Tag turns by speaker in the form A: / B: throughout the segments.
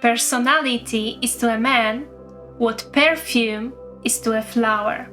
A: Personality is to a man what perfume is to a flower.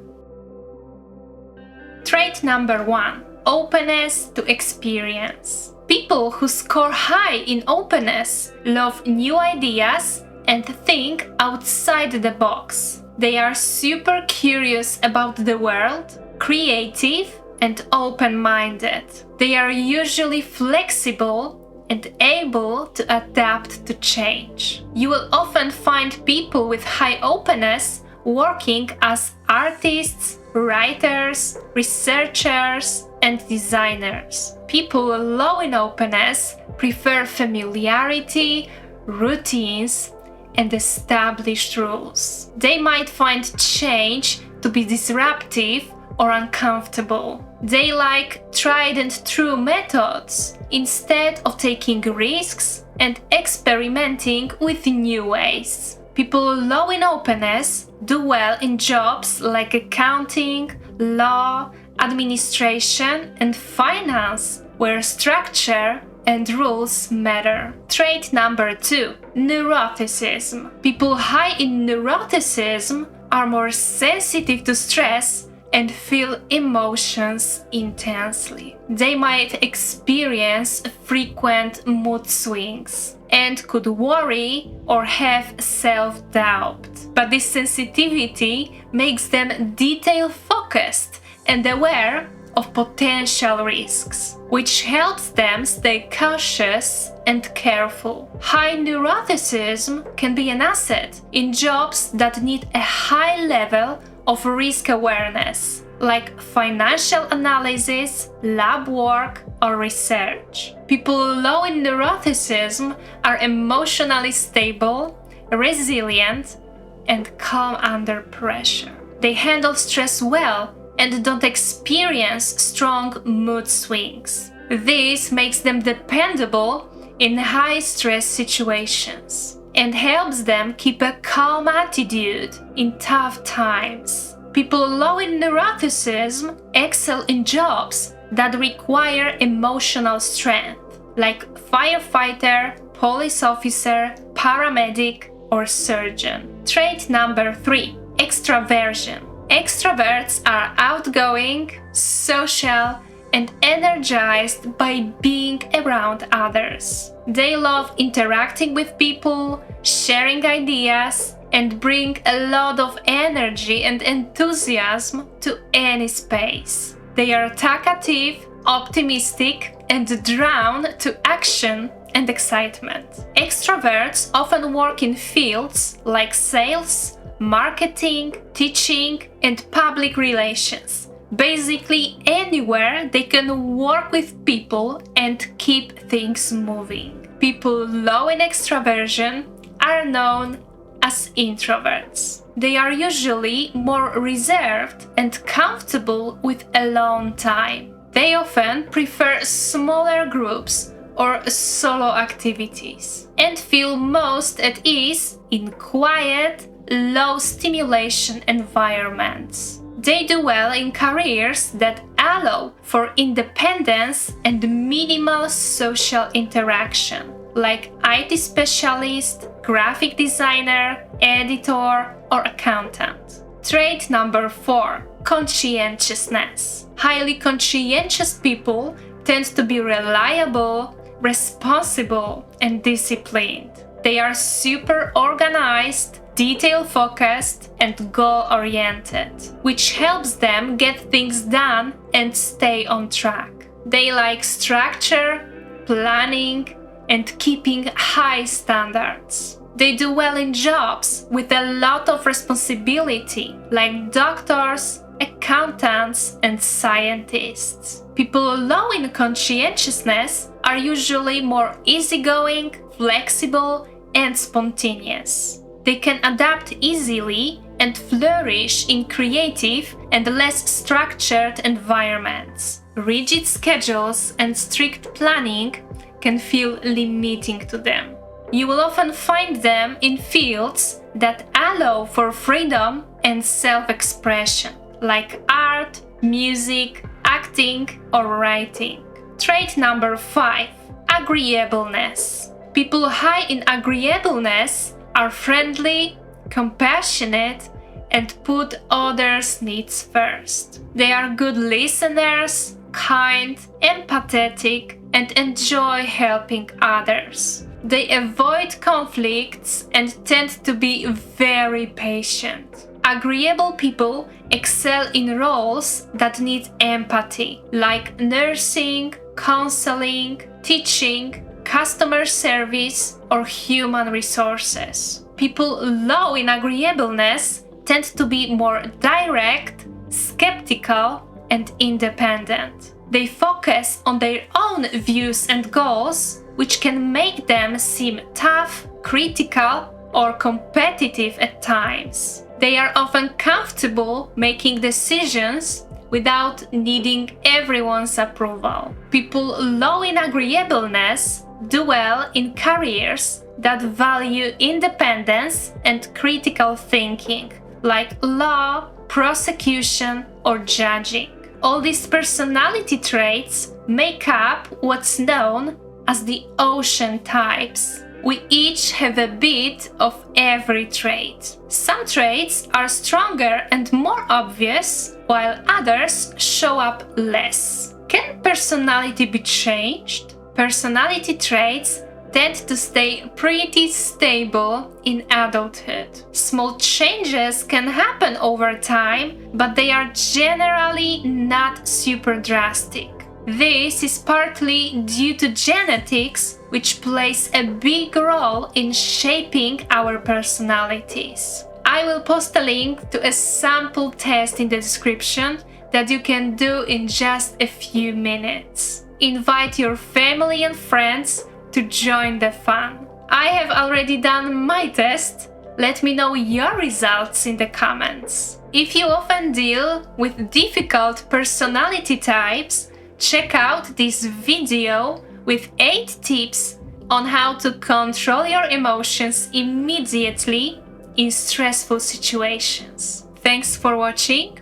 A: Trait number 1. Openness to experience. People who score high in openness love new ideas and think outside the box. They are super curious about the world, creative, and open-minded. They are usually flexible and able to adapt to change. You will often find people with high openness working as artists, writers, researchers, and designers. People low in openness prefer familiarity, routines, and established rules. They might find change to be disruptive or uncomfortable. They like tried and true methods instead of taking risks and experimenting with new ways. People low in openness do well in jobs like accounting, law, administration, and finance, where structure and rules matter. Trait number 2. Neuroticism. People high in neuroticism are more sensitive to stress and feel emotions intensely. They might experience frequent mood swings and could worry or have self-doubt. But this sensitivity makes them detail-focused and aware of potential risks, which helps them stay cautious and careful. High neuroticism can be an asset in jobs that need a high level of risk awareness, like financial analysis, lab work, or research. People low in neuroticism are emotionally stable, resilient, and calm under pressure. They handle stress well and don't experience strong mood swings. This makes them dependable in high-stress situations and helps them keep a calm attitude in tough times. People low in neuroticism excel in jobs that require emotional strength, like firefighter, police officer, paramedic, or surgeon. Trait number 3. Extraversion. Extroverts are outgoing, social, and energized by being around others. They love interacting with people, sharing ideas, and bring a lot of energy and enthusiasm to any space. They are talkative, optimistic, and drawn to action and excitement. Extroverts often work in fields like sales, marketing, teaching, and public relations. Basically anywhere they can work with people and keep things moving. People low in extraversion are known as introverts. They are usually more reserved and comfortable with alone time. They often prefer smaller groups or solo activities and feel most at ease in quiet, low stimulation environments. They do well in careers that allow for independence and minimal social interaction, like IT specialist, graphic designer, editor, or accountant. Trait number 4. Conscientiousness. Highly conscientious people tend to be reliable, responsible, and disciplined. They are super organized, detail-focused, and goal-oriented, which helps them get things done and stay on track. They like structure, planning, and keeping high standards. They do well in jobs with a lot of responsibility, like doctors, accountants, and scientists. People low in conscientiousness are usually more easygoing, flexible, and spontaneous. They can adapt easily and flourish in creative and less structured environments. Rigid schedules and strict planning can feel limiting to them. You will often find them in fields that allow for freedom and self-expression, like art, music, acting, or writing. Trait number 5. Agreeableness. People high in agreeableness are friendly, compassionate, and put others' needs first. They are good listeners, kind, empathetic, and enjoy helping others. They avoid conflicts and tend to be very patient. Agreeable people excel in roles that need empathy, like nursing, counseling, teaching, customer service, or human resources. People low in agreeableness tend to be more direct, skeptical, and independent. They focus on their own views and goals, which can make them seem tough, critical, or competitive at times. They are often comfortable making decisions without needing everyone's approval. People low in agreeableness do well in careers that value independence and critical thinking, like law, prosecution, or judging. All these personality traits make up what's known as the ocean types. We each have a bit of every trait. Some traits are stronger and more obvious, while others show up less. Can personality be changed? Personality traits tend to stay pretty stable in adulthood. Small changes can happen over time, but they are generally not super drastic. This is partly due to genetics, which plays a big role in shaping our personalities. I will post a link to a sample test in the description that you can do in just a few minutes. Invite your family and friends to join the fun. I have already done my test. Let me know your results in the comments. If you often deal with difficult personality types, check out this video with 8 tips on how to control your emotions immediately in stressful situations. Thanks for watching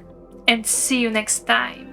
A: and see you next time.